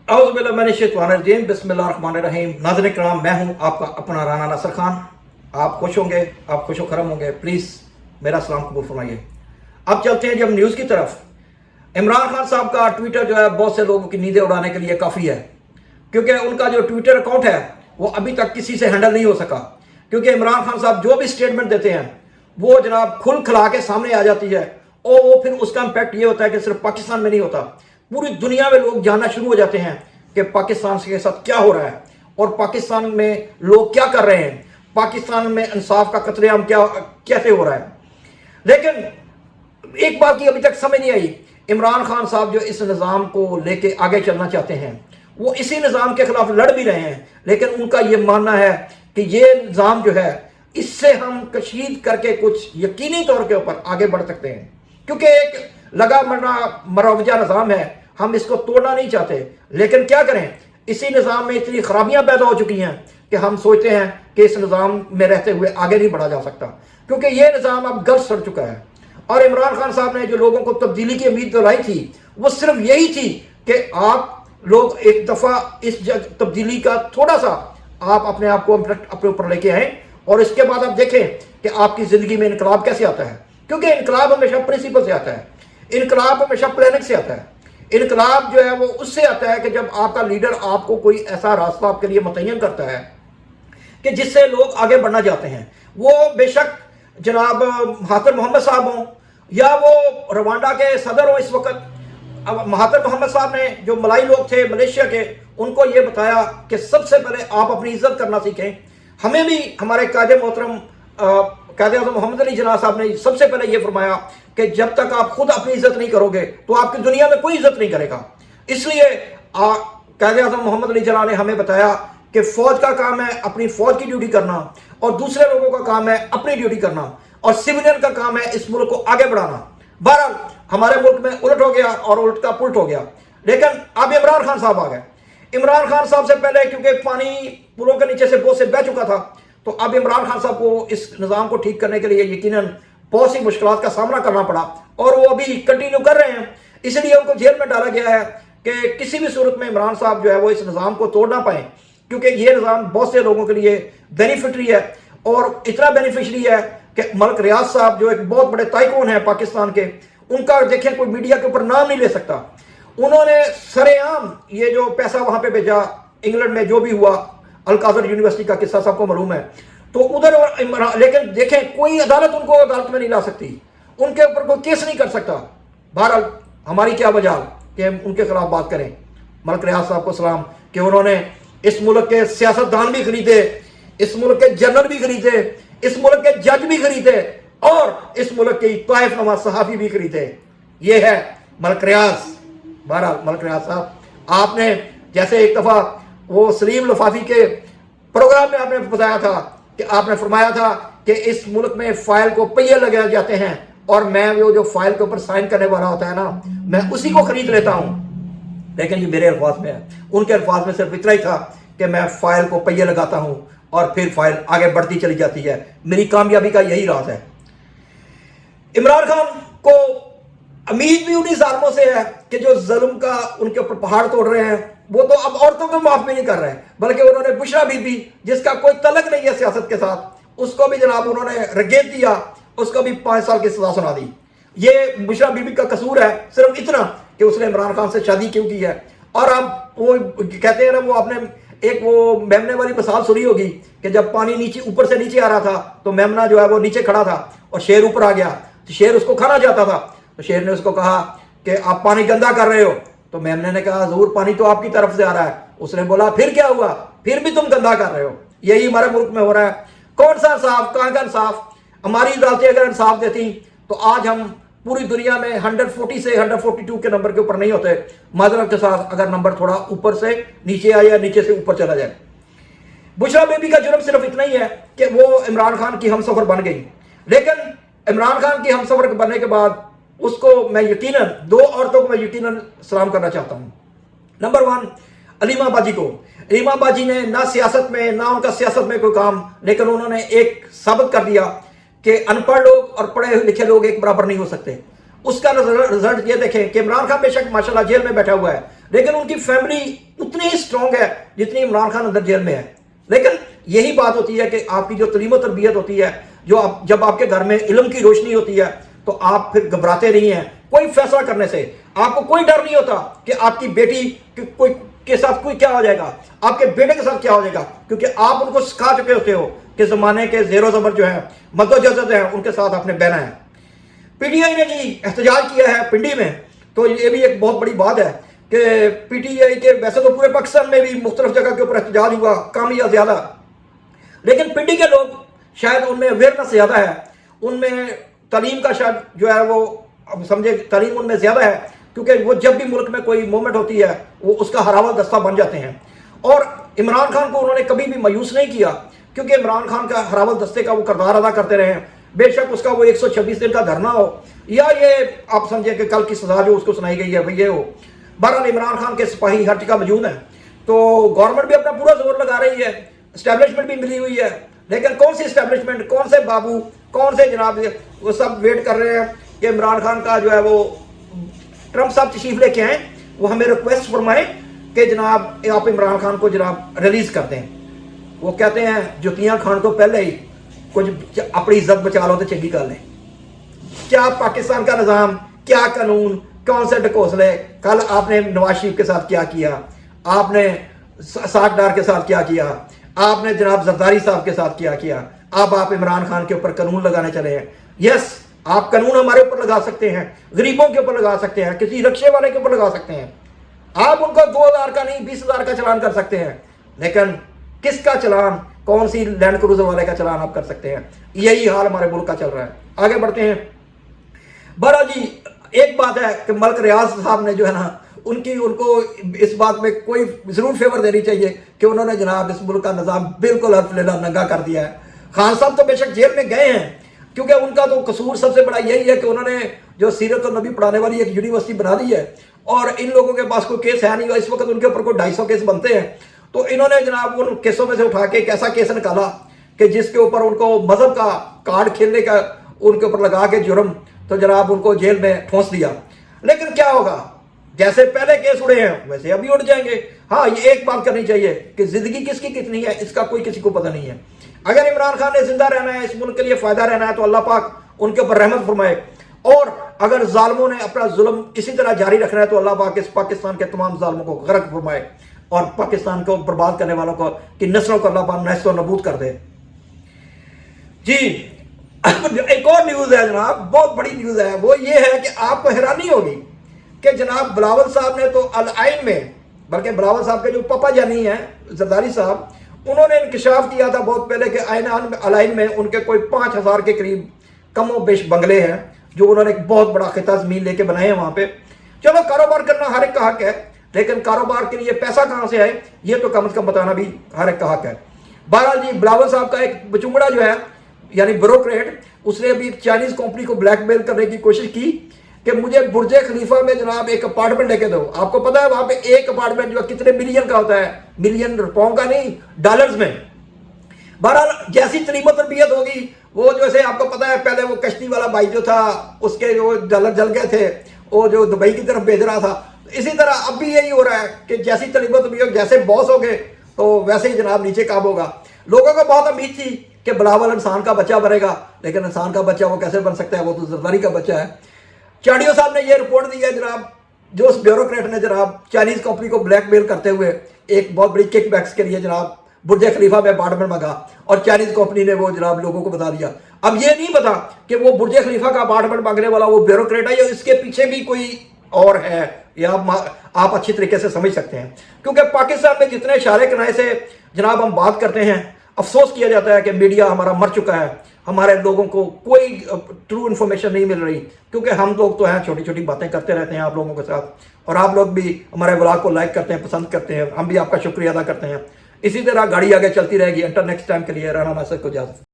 औज़ुबिल्लाहिमिनश्शैतानिर्रजीम बिस्मिल्लाहिर्रहमानिर्रहीम। नाज़रीन किराम, मैं हूँ आपका अपना राना नासिर खान। आप खुश होंगे, आप खुश खरम होंगे, प्लीज़ मेरा सलाम कबूल फरमाइए। अब चलते हैं जब न्यूज़ की तरफ। इमरान खान साहब का ट्विटर जो है बहुत से लोगों की नींदें उड़ाने के लिए काफ़ी है, क्योंकि उनका जो ट्विटर अकाउंट है वो अभी तक किसी से हैंडल नहीं हो सका। क्योंकि इमरान खान साहब जो भी स्टेटमेंट देते हैं वो जनाब खुल खिला के सामने आ जाती है, और वो फिर उसका इम्पैक्ट ये होता है कि सिर्फ पाकिस्तान में नहीं होता, पूरी दुनिया में लोग जानना शुरू हो जाते हैं कि पाकिस्तान के साथ क्या हो रहा है और पाकिस्तान में लोग क्या कर रहे हैं, पाकिस्तान में इंसाफ का कत्लेआम क्या कैसे हो रहा है। लेकिन एक बात की अभी तक समझ नहीं आई, इमरान खान साहब जो इस निज़ाम को लेके आगे चलना चाहते हैं वो इसी निज़ाम के खिलाफ लड़ भी रहे हैं, लेकिन उनका ये मानना है कि ये निज़ाम जो है इससे हम कशीद करके कुछ यकीनी तौर के ऊपर आगे बढ़ सकते हैं, क्योंकि एक लगा मरवजा निज़ाम है, हम इसको तोड़ना नहीं चाहते। लेकिन क्या करें, इसी निज़ाम में इतनी खराबियां पैदा हो चुकी हैं कि हम सोचते हैं कि इस निज़ाम में रहते हुए आगे नहीं बढ़ा जा सकता, क्योंकि ये निज़ाम अब गर्द सड़ चुका है। और इमरान खान साहब ने जो लोगों को तब्दीली की उम्मीद दिलाई थी वो सिर्फ यही थी कि आप लोग एक दफ़ा इस तब्दीली का थोड़ा सा आप अपने आप को अपने ऊपर लेके आए, और इसके बाद आप देखें कि आपकी ज़िंदगी में इनकलाब कैसे आता है। क्योंकि इनकलाब हमेशा प्रिंसिपल से आता है, इनकलाब हमेशा प्लानिंग से आता है। इनकलाब जो है वो उससे आता है कि जब आपका लीडर आपको कोई ऐसा रास्ता आपके लिए मुतय्यन करता है कि जिससे लोग आगे बढ़ना चाहते हैं। वो बेशक जनाब महातिर मोहम्मद साहब हों या वो रवांडा के सदर हों इस वक्त। अब महातिर मोहम्मद साहब ने जो मलाई लोग थे मलेशिया के, उनको ये बताया कि सबसे पहले आप अपनी इज्जत करना सीखें। हमें भी हमारे कायदे मोहतरम कायदे-ए-आज़म मोहम्मद अली जिन्ना साहब ने सबसे पहले ये फरमाया कि जब तक आप खुद अपनी इज्जत नहीं करोगे तो आपकी दुनिया में कोई इज्जत नहीं करेगा। इसलिए कायदे-ए-आज़म मोहम्मद अली जिन्ना ने हमें बताया कि फौज का काम है अपनी फौज की ड्यूटी करना, और दूसरे लोगों का काम है अपनी ड्यूटी करना, और सिविलियन का काम है इस मुल्क को आगे बढ़ाना। बहरहाल हमारे मुल्क में उलट हो गया और उलट का पुलट हो गया। लेकिन अब इमरान खान साहब आ गए। इमरान खान साहब से पहले क्योंकि पानी पुलों के नीचे से बहुत से बह चुका था, तो अब इमरान खान साहब को इस निज़ाम को ठीक करने के लिए यकीनन बहुत सी मुश्किलात का सामना करना पड़ा, और वो अभी कंटिन्यू कर रहे हैं। इसलिए उनको जेल में डाला गया है कि किसी भी सूरत में इमरान साहब जो है वो इस निज़ाम को तोड़ ना पाए, क्योंकि ये निज़ाम बहुत से लोगों के लिए बेनिफिटरी है, और इतना बेनिफिशरी है कि मलिक रियाज साहब जो एक बहुत बड़े ताइकून है पाकिस्तान के, उनका देखें कोई मीडिया के ऊपर नाम नहीं ले सकता। उन्होंने सरेआम ये जो पैसा वहां पे भेजा इंग्लैंड में, जो भी हुआ अल-काज़र यूनिवर्सिटी का किस्सा सबको मालूम है, तो उधर लेकिन देखें कोई अदालत उनको अदालत में नहीं ला सकती, उनके ऊपर कोई केस नहीं कर सकता। बहरहाल हमारी क्या वजह कि हम उनके खिलाफ बात करें। मलिक रियाज साहब को सलाम कि उन्होंने इस मुल्क के सियासतदान भी खरीदे, इस मुल्क के जनरल भी खरीदे, इस मुल्क के जज भी खरीदे, और इस मुल्क के ताइफ नुमा सहाफ़ी भी खरीदे। ये है मलिक रियाज। बहरहाल मलिक रियाज साहब, आपने जैसे एक दफ़ा वो सलीम लफाफी के प्रोग्राम में आपने बताया था कि आपने फरमाया था कि इस मुल्क में फाइल को पहिए लगाए जाते हैं, और मैं वो जो फाइल के ऊपर साइन करने वाला होता है ना, मैं उसी को खरीद लेता हूँ। लेकिन ये मेरे अल्फाज में है, उनके अल्फाज में सिर्फ इतना ही था कि मैं फाइल को पहिए लगाता हूँ और फिर फाइल आगे बढ़ती चली जाती है। मेरी कामयाबी का यही राज है। इमरान खान को उम्मीद भी उन्हीं जालिमों से है कि जो जुल्म का उनके ऊपर पहाड़ तोड़ रहे हैं, वो तो अब औरतों को माफ भी नहीं कर रहे हैं, बल्कि उन्होंने बुशरा बीबी जिसका कोई तलक नहीं है सियासत के साथ, उसको भी जनाब उन्होंने रगेत दिया, उसको भी 5 साल की सजा सुना दी। ये बुशरा बीबी का कसूर है सिर्फ इतना कि उसने इमरान खान से शादी क्यों की है। और अब वो कहते हैं ना, वो आपने एक वो मेमने वाली मिसाल सुनी होगी कि जब पानी नीचे ऊपर से नीचे आ रहा था तो मेमना जो है वो नीचे खड़ा था और शेर ऊपर आ गया, तो शेर उसको खाना चाहता था। तो शेर ने उसको कहा कि आप पानी गंदा कर रहे हो। तो मेमने ने कहा ज़रूर पानी तो आपकी तरफ से आ रहा है। उसने बोला फिर क्या हुआ, फिर भी तुम गंदा कर रहे हो। यही हमारे मुल्क में हो रहा है। कौन सा इंसाफ, कहाँ का इंसाफ। हमारी अदालतें अगर इंसाफ देती तो आज हम पूरी दुनिया में 140 से 142 के नंबर के ऊपर नहीं होते। माजरत के साथ अगर नंबर थोड़ा ऊपर से नीचे आए या नीचे से ऊपर चला जाए। बुशरा बीबी का जुर्म सिर्फ इतना ही है कि वो इमरान खान की हमसफर बन गई, लेकिन इमरान खान की हमसफर बनने के बाद उसको मैं यकीनन 2 औरतों को मैं यकीनन सलाम करना चाहता हूँ। नंबर 1 अलीमा बाजी को। अलीमा बाजी ने ना सियासत में ना उनका सियासत में कोई काम, लेकिन उन्होंने एक साबित कर दिया कि अनपढ़ लोग और पढ़े लिखे लोग एक बराबर नहीं हो सकते। उसका रिजल्ट ये देखें कि इमरान खान बेशक माशाल्लाह जेल में बैठा हुआ है, लेकिन उनकी फैमिली उतनी ही स्ट्रांग है जितनी इमरान खान अंदर जेल में है। लेकिन यही बात होती है कि आपकी जो तालीम और तरबियत होती है, जब आपके घर में इल्म की रोशनी होती है तो आप फिर घबराते नहीं हैं कोई फैसला करने से। आपको कोई डर नहीं होता कि आपकी बेटी के साथ कोई क्या हो जाएगा, आपके बेटे के साथ क्या हो जाएगा, क्योंकि आप उनको सिखा चुके होते हो कि ज़माने के ज़ेरो ज़बर जो है, मद्दोजहद है, उनके साथ आपने बहना है। पीटीआई ने जी एहतजाज किया है पिंडी में, तो ये भी एक बहुत बड़ी बात है कि पीटीआई के, वैसे तो पूरे पाकिस्तान में भी मुख्तलिफ जगह के ऊपर एहतजाज हुआ, कम या ज़्यादा, लेकिन पिंडी के लोग शायद उनमें अवेयरनेस ज़्यादा है, उनमें तालीम का शायद जो है वो अब समझे तालीम उनमें ज़्यादा है, क्योंकि वो जब भी मुल्क में कोई मूवमेंट होती है वो उसका हरावल दस्ता बन जाते हैं। और इमरान खान को उन्होंने कभी भी मायूस नहीं किया, क्योंकि इमरान खान का हरावल दस्ते का वो किरदार अदा करते रहे हैं। बेशक उसका वो 126 दिन का धरना हो या ये आप समझे कि कल की सजा जो उसको सुनाई गई है भाई ये हो, बहरहाल इमरान खान के सिपाही हर जगह मौजूद हैं। तो गवर्नमेंट भी अपना पूरा जोर लगा रही है, इस्टेब्लिशमेंट भी मिली हुई है, लेकिन कौन सी इस्टेब्लिशमेंट, कौन से बाबू, कौन से जनाब, वो सब वेट कर रहे हैं कि इमरान खान का जो है वो ट्रंप साहब तशरीफ लेके आए, वो हमें रिक्वेस्ट फरमाए कि जनाब आप इमरान खान को जनाब रिलीज कर दें। वो कहते हैं जुतियां खान तो पहले ही कुछ अपनी इज्जत बचा लो तो चंगी कर लें। क्या पाकिस्तान का निज़ाम, क्या कानून, कौन से ढकोसले, कल आपने नवाज शरीफ के साथ क्या किया, आपने साक डार के साथ क्या किया, आपने जनाब जरदारी साहब के साथ क्या किया, अब आप इमरान खान के ऊपर कानून लगाने चले हैं। यस, आप कानून हमारे ऊपर लगा सकते हैं, गरीबों के ऊपर लगा सकते हैं, किसी रिक्शे वाले के ऊपर लगा सकते हैं, आप उनको 2000 का नहीं 20,000 का चालान कर सकते हैं, लेकिन किसका चालान, कौन सी लैंड क्रूजर वाले का चालान आप कर सकते हैं? यही हाल हमारे मुल्क का चल रहा है। आगे बढ़ते हैं। बड़ा जी एक बात है कि मलिक रियाज साहब ने जो है ना, उनको इस बात में कोई जरूर फेवर देनी चाहिए कि उन्होंने जनाब इस मुल्क का निज़ाम बिल्कुल हरफलेला नंगा कर दिया है। खान साहब तो बेशक जेल में गए हैं, क्योंकि उनका तो कसूर सबसे बड़ा यही है कि उन्होंने जो सीरत और नबी पढ़ाने वाली एक यूनिवर्सिटी बना दी है, और इन लोगों के पास कोई केस है नहीं, इस वक्त उनके ऊपर कोई 250 केस बनते हैं। तो इन्होंने जनाब उन केसों में से उठा के एक ऐसा केस निकाला कि जिसके ऊपर उनको मजहब का कार्ड खेलने का उनके ऊपर लगा के जुर्म, तो जनाब उनको जेल में ठोंस दिया। लेकिन क्या होगा, जैसे पहले केस उड़े हैं वैसे अभी उड़ जाएंगे। हाँ, ये एक बात करनी चाहिए कि जिंदगी किसकी कितनी है इसका कोई किसी को पता नहीं है। अगर इमरान खान ने जिंदा रहना है, इस मुल्क के लिए फायदा रहना है, तो अल्लाह पाक उनके ऊपर रहमत फरमाए, और अगर जालिमों ने अपना जुल्म इसी तरह जारी रखना है तो अल्लाह पाक इस पाकिस्तान के तमाम जालिमों को गर्क फरमाए और पाकिस्तान को बर्बाद करने वालों को की नस्लों को अल्लाह पाक नस्ल नबूद कर दे। जी एक और न्यूज़ है जनाब, बहुत बड़ी न्यूज़ है, वो ये है कि आपको हैरानी होगी कि जनाब बिलावल साहब ने तो अल आइन में, बल्कि बिलावल साहब के जो पापा जानी हैं जरदारी साहब, उन्होंने इंकशाफ किया था बहुत पहले कि अल आइन में उनके कोई 5,000 के करीब कमो बेश बंगले हैं जो उन्होंने एक बहुत बड़ा खिता ज़मीन लेके बनाए हैं वहाँ पे। चलो कारोबार करना हर एक का हक है, लेकिन कारोबार के लिए पैसा कहाँ से आए ये तो कम से कम बताना भी हर एक का हक है। बहरहाल जी बिलावल साहब का एक बचुंगड़ा जो है यानी ब्यूरोक्रेट, उसने अभी एक चाइनीज कंपनी को ब्लैकमेल करने की कोशिश की कि मुझे बुर्ज खलीफा में जनाब एक अपार्टमेंट लेके दो। आपको पता है वहां पे एक अपार्टमेंट जो कितने मिलियन का होता है, मिलियन रुपयों का नहीं, डॉलर्स में। बहरहाल जैसी तरीबत तरबियत होगी, वो जैसे आपको पता है पहले वो कश्ती वाला भाई जो था उसके जो डॉलर जल गए थे, वो जो दुबई की तरफ भेज रहा था, इसी तरह अब भी यही हो रहा है कि जैसी तरीबत तरबियत, जैसे बॉस हो गए तो वैसे ही जनाब नीचे काम होगा। लोगों को बहुत उम्मीद थी कि बिलावल इंसान का बच्चा बनेगा, लेकिन इंसान का बच्चा वो कैसे बन सकता है, वो तो जरदारी का बच्चा है। चाडियो साहब ने ये रिपोर्ट दी है जनाब, जो उस ब्यूरोक्रेट ने जनाब चाइनीज कंपनी को ब्लैकमेल करते हुए एक बहुत बड़ी किकबैक्स के लिए जनाब बुर्ज खलीफा में अपार्टमेंट मांगा, और चाइनीज कंपनी ने वो जनाब लोगों को बता दिया। अब ये नहीं पता कि वो बुर्ज खलीफा का अपार्टमेंट मांगने वाला वो ब्यूरोक्रेट है या इसके पीछे भी कोई और है, या आप अच्छी तरीके से समझ सकते हैं। क्योंकि पाकिस्तान में जितने इशारे किनारे से जनाब हम बात करते हैं, अफसोस किया जाता है कि मीडिया हमारा मर चुका है, हमारे लोगों को कोई ट्रू इन्फॉर्मेशन नहीं मिल रही, क्योंकि हम लोग तो हैं छोटी छोटी बातें करते रहते हैं आप लोगों के साथ, और आप लोग भी हमारे व्लॉग को लाइक करते हैं, पसंद करते हैं, हम भी आपका शुक्रिया अदा करते हैं। इसी तरह गाड़ी आगे चलती रहेगी। इंटर नेक्स्ट टाइम के लिए राना नासिर को इजाज़त।